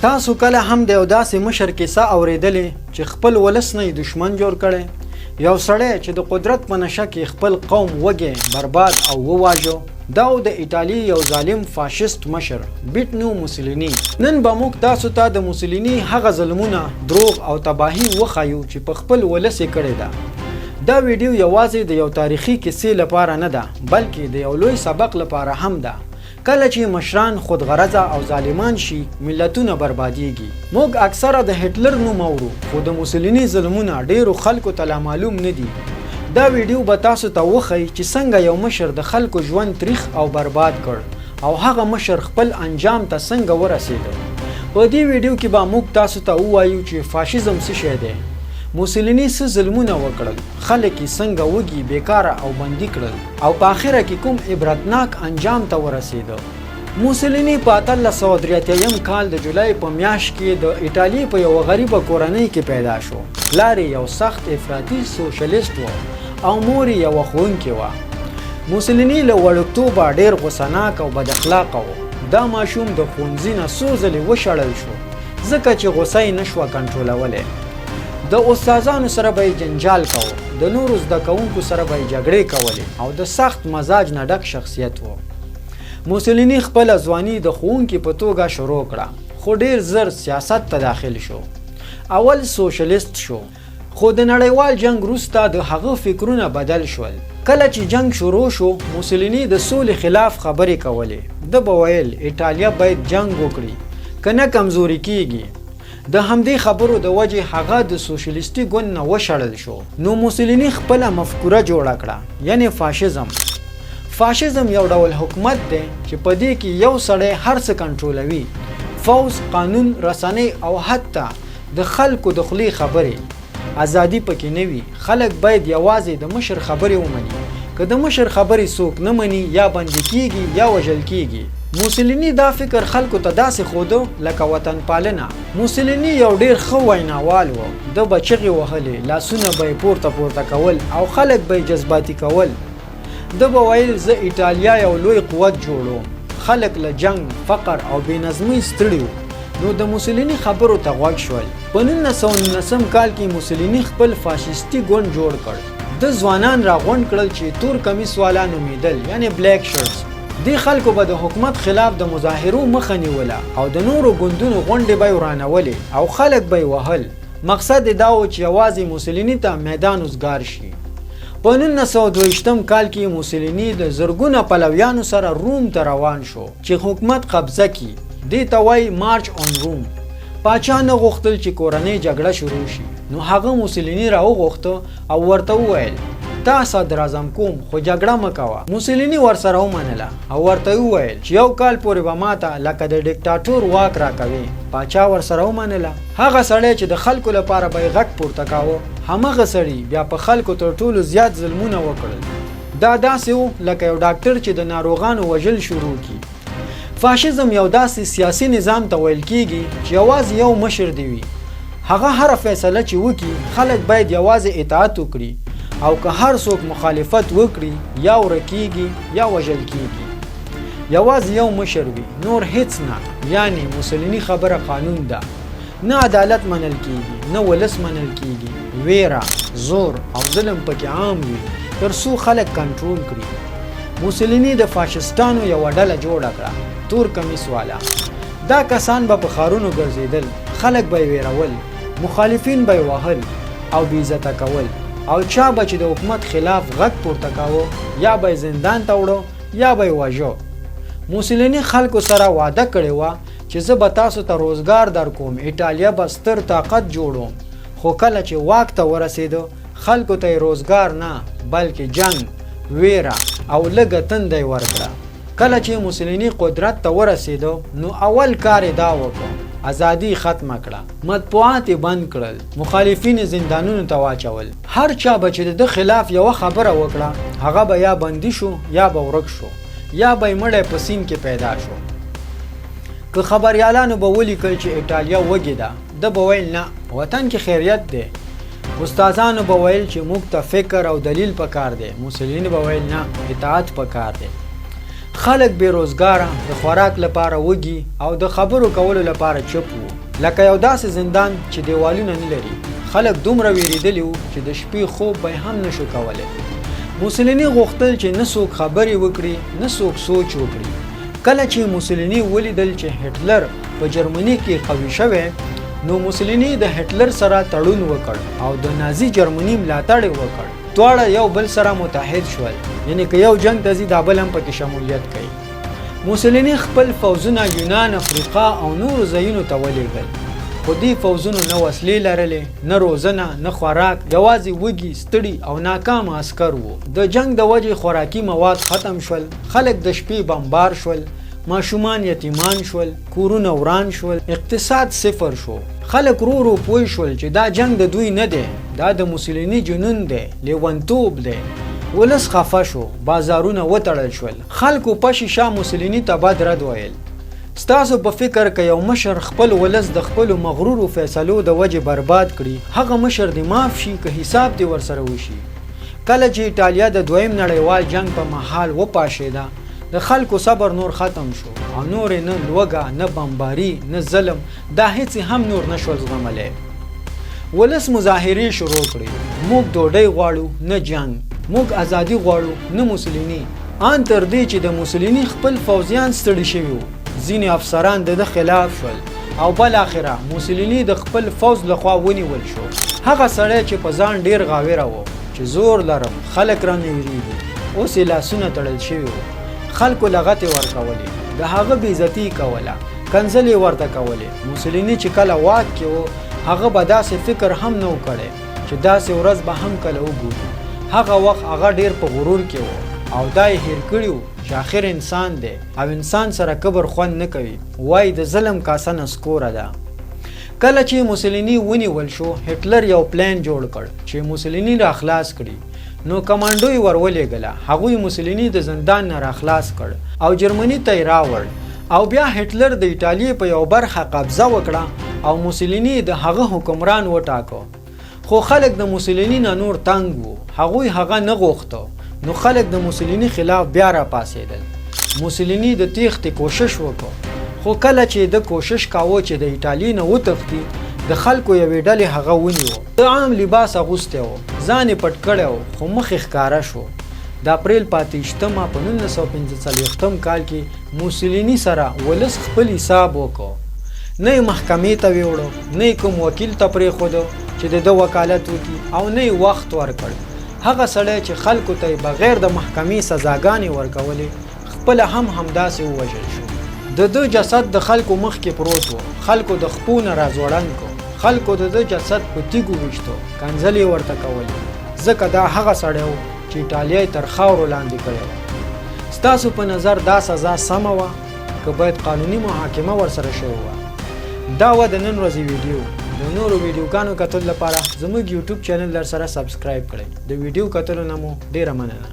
تاسو کله هم د یو داسې مشر کیسه اورېدلې چې خپل ولس نه دشمن جوړ کړي؟ یو سړی چې د قدرت په نشه کې خپل قوم وږی برباد او وواژو. دا د ایټالیا یو ظالم فاشیست مشر بیټنو موسولینی. نن به موږ تاسو ته د موسولینی هغه ظلمونه، دروغ او تباهي وښایو چې په خپل ولس یې کړې ده. دا ویډیو یوازې د یو تاریخي کیسې لپاره نه ده، بلکې د یو لوی سبق لپاره هم ده. کله چې مشران خودغرضه او ظالمان شي، ملتونه بربادیږي. موږ اکثره د هټلر نوم اورو، خو د موسولینی ظلمونه ډیرو خلکو ته لا معلوم نه دي. دا ویډیو به تاسو ته وښیي چې څنګه یو مشر د خلکو ژوند تریخ او برباد کړ او هغه مشر خپل انجام ته څنګه ورسېد. په دې ویډیو کې به موږ تاسو ته ووایو چې فاشیزم څه شی دی، موسولینی څه ظلمونه وکړل، خلک یې څنګه وږي، بیکاره او بندي کړل او په آخره کې کوم عبرتناک انجام ته ورسېد. موسولینی په 1883 کال د جولای په میاشت کې د ایټالیا په یوه غریبه کورنۍ کې پیدا شو. پلار یې یو سخت افراطي سوشلیست و او مور یې یوه ښوونکې وه. موسولینی له وړکتوبه ډېر غصناک او بد اخلاقه و. دا ماشوم د ښوونځي نه څو ځلې وشړل شو ځکه چې غصه یې نشوه کنټرولولی. د استادانو سره به یې جنجال کوو، د نورو زده کوونکو سره به یې جګړې کولې او د سخت مزاج نه ډک شخصیت و. موسولینی خپله ځواني د ښوونکي په توګه شروع کړه، خو ډېر زر سیاست ته داخل شو. اول سوشلیست شو، خو د نړیوال جنگ وروسته د هغه فکرونه بدل شول. کله چې جنگ شروع شو، موسولینی د سولې خلاف خبرې کولې. ده به ویل ایټالیا باید جنگ وکړي که نه کمزوري کیږي. د همدې خبرو د وجې هغه د سوشلیستي ګوند نه وشړل شو. نو موسولینی خپله مفکوره جوړه کړه، یعنی فاشیزم. فاشیزم یو ډول حکومت دی چې په دې کې یو سړی هر څه کنټرولوي، فوز، قانون، رسنۍ او حتی د خلکو د خولې خبرې. ازادي پکې نه وي. خلک باید یوازې د مشر خبرې ومني. که د مشر خبرې څوک نه مني، یا بندي کیږي یا وژل کیږي. موسولینی دا فکر خلکو ته داسې ښوده لکه وطن پالنه. موسولینی یو ډېر ښه ویناوال و. ده به چغې وهلې، لاسونه به یې پورته کول او خلک به یې جذباتي کول. ده به ویل زه ایټالیا یو لوی قوت جوړوم. خلک له جنگ، فقر او بېنظمۍ ستړي وو. نو د موسولینی خبرو ته غوږ شول. په 1919 کال کې موسولینی خپل فاشیستي ګوند جوړ کړ. د ځوانان راغونډ کړل چې تور کمیس والا نومېدل، یعنی بلیک شرټس. دې خلکو به د حکومت خلاف د مظاهرو مخه نیوله او د نورو ګوندونو غونډې به یې ورانولې او خلک به یې وهل. مقصد یې دا و چې یوازې موسولینی ته میدان وزګار شي. په 1922 کال کې موسولینی د زرګونه پلویانو سره روم ته روان شو چې حکومت قبضه کړي. دې ته وایي مارچ آن روم. پاچا نه غوښتل چې کورنۍ جګړه شروع شي، نو هغه موسولینی راوغوښته او ورته وویل تا صدراعظم کوم، خو جګړه مه کوه. موسولینی ورسره ومنله او ورته وویل چې یو کال پورې به ماته لکه د ډیکټاټور واک راکوي. پاچا ورسره ومنله. هغه سړی چې د خلکو لپاره به یې غږ پورته کاوه، همغه سړي بیا په خلکو تر ټولو زیات ظلمونه وکړل. دا داسې و لکه یو ډاکټر چې د ناروغانو وژل شروع کړي. فاشیزم یو داسې سیاسي نظام ته ویل کیږي چې یوازې یو مشر دی وي. هغه هره فیصله چې وکړي، خلک باید یوازې اطاعت وکړي او که هر څوک مخالفت وکړي، یا ورکیږي یا وژل کیږي. یوازې یو مشر وي، نور هیڅ نه. یعنی موسولینی خبره قانون ده. نه عدالت منل کیږي، نه ولس منل کیږي. ویره، زور او ظلم پکې عام وي تر څو خلک کنټرول کړي. موسولینی د فاشیستانو یوه ډله جوړه کړه، تور کمیس والا. دا کسان به په ښارونو ګرځېدل، خلک به یې ویرول، مخالفین به یې وهل او بې عزته کول، او چا به چې د حکومت خلاف غږ پورته کاوه، یا به یې زندان ته وړو یا به یې واژه. موسولینی خلکو سره وعده کړې وه چې زه به تاسو ته روزګار در کوم، ایټالیا به ستر طاقت جوړوم. خو کله چې واک ته ورسېده، خلکو ته یې روزګار نه بلکې جنگ، ویره او لږه تنده یې ورکړه. کله چې موسولینی قدرت ته ورسېده، نو اول کار یې دا وکړ، ازادي ختمه کړه. مطبوعات یې بند کړل، مخالفین زندانونو ته واچول. هر چا به چې د خلاف یوه خبره وکړه، هغه به یا بندي شو یا به ورک شو یا به یې مړی په سیند کې پیدا شو. که خبریالانو به ولیکل چې ایټالیا وږې ده، ده به ویل نه، وطن کې خیریت دی. استادانو به ویل چې موږ ته فکر او دلیل پکار دی. موسولینی به ویل نه، اطاعت پکار دی. خلک بې روزګاره، د خوراک لپاره وږي او د خبرو کولو لپاره چپ وو. لکه یو داسې زندان چې دیوالونه نه لري. خلک دومره ویریدلي وو چې د شپې خوب به هم نشو کولی. موسولیني غوښتل چې نه څوک خبرې وکړي نه څوک سوچ وکړي. کله چې موسولیني ولیدل چې هټلر په جرمني کې قوي شوی، نو موسولیني د هټلر سره تړون وکړ او د نازي جرمني ملاتړ وکړ. دواړه یو بل سره متحد شول، یعنی که یو جنگ ته ځي دا بل هم پکې شمولیت کوي. موسولیني خپل فوزونه یونان، افریقا او نورو ځایونو ته ولېږل، خو دې فوزونو نه وسلې لرلې، نه روزنه، نه خوراک، یوازې وږي، ستړي او ناکام عسکر وو. د جنگ د وجې خوراکي مواد ختم شول، خلک د شپې بمبار شول، ماشومان یتیمان شول، کورونه وران شول، اقتصاد صفر شو. خلک ورو پوه شول چې دا جنگ د دوی نه دی، دا د موسولیني جنون دی، لیونتوب دی. ولس خفه شو، بازارونه وتړل شول، خلکو پشي شاه موسولیني ته بد رد ویل. ستاسو په فکر که یو مشر خپل ولس د خپلو مغرورو فیصلو د وجې برباد کړي، هغه مشر دې معاف شي که حساب دې ورسره وشي؟ کله چې ایټالیا د دویم نړیوال جنگ په مهال وپاشېده، د خلکو صبر نور ختم شو او نور نه لوږه، نه بمباري، نه ظلم، دا هیڅ هم نور نشول زغملی. ولس مظاهرې شروع کړې، موږ ډوډۍ غواړو نه جنگ، موږ ازادي غواړو نه موسولیني. ان تر دې چې د موسولیني خپل فوزیان ستړي شوي وو، ځینې افسران د خلاف شول او بالاخره موسولیني د خپل فوز لخوا ونیول شو. هغه سړی چې په ځان ډیر غاوره و چې زور لرم، خلک رانه ویریږي، اوس یې لاسونه تړل شوي وو. خلکو لغتې ورکولې، د هغه بېعزتي کوله، کنځلې ورته کولې. موسولیني چې کله واک کې و، هغه به داسې فکر هم نه و کړی چې داسې ورځ به هم کله وګوري. هغه وخت هغه ډیر په غرور کې و او دا یې هیر کړي و چې آخر انسان دی او انسان سره کبر خوند نه کوي. وایي د ظلم کاسه نسکوره ده. کله چې موسولیني ونیول شو، هټلر یو پلان جوړ کړ چې موسولیني را خلاص کړي. نو کمانډو یې ورولېږله، هغوی موسولیني د زندان نه را خلاص کړ او جرمني ته یې راوړ. او بیا هټلر د ایټالیا په یو برخه قبضه وکړه او موسولیني د هغه حکمران وټاکو. خو خلک د موسولیني نه نور تنګ وو، هغوی هغه نه غوښته. نو خلک د موسولیني خلاف بیا را پاسېدل. موسولیني د تېښتې کوشش وکړ، خو کله چې د کوشش کاوه چې د ایټالیا نه وتښتي، د خلکو یوې ډلې هغه ونیو. د عام لباس اغوستی و، ځان یې پټ کړی و، خو مخ یې ښکاره شو. د اپریل په 28 په 1945 کال کې موسولیني سره ولس خپل حساب وکړ. نه یې محکمې ته ویوړو، نه یې کوم وکیل ته پرېښودو چې د ده وکالت وکړي، او نه یې وخت ورکړ. هغه سړی چې خلکو ته بغیر د محکمې سزاګانې ورکولې، خپله هم همداسې ووژل شو. د ده جسد د خلکو مخ کې پروت و، خلکو د خپو نه راځوړند کړو، خلکو د ده جسد په تیږو ویشتو، کنځلې ورته کولې، ځکه دا هغه سړی و چې ایټالیا یې تر خاورو لاندې کړی و. ستاسو په نظر دا سزا سمه وه که باید قانوني محاکمه ورسره شوې وه؟ دا وه د نن ورځې ویډیو. د نورو ویډیوګانو کتلو لپاره زموږ یوټیوب چینل در سره سبسکرایب کړئ. د ویډیو کتلو نه مو ډیره مننه.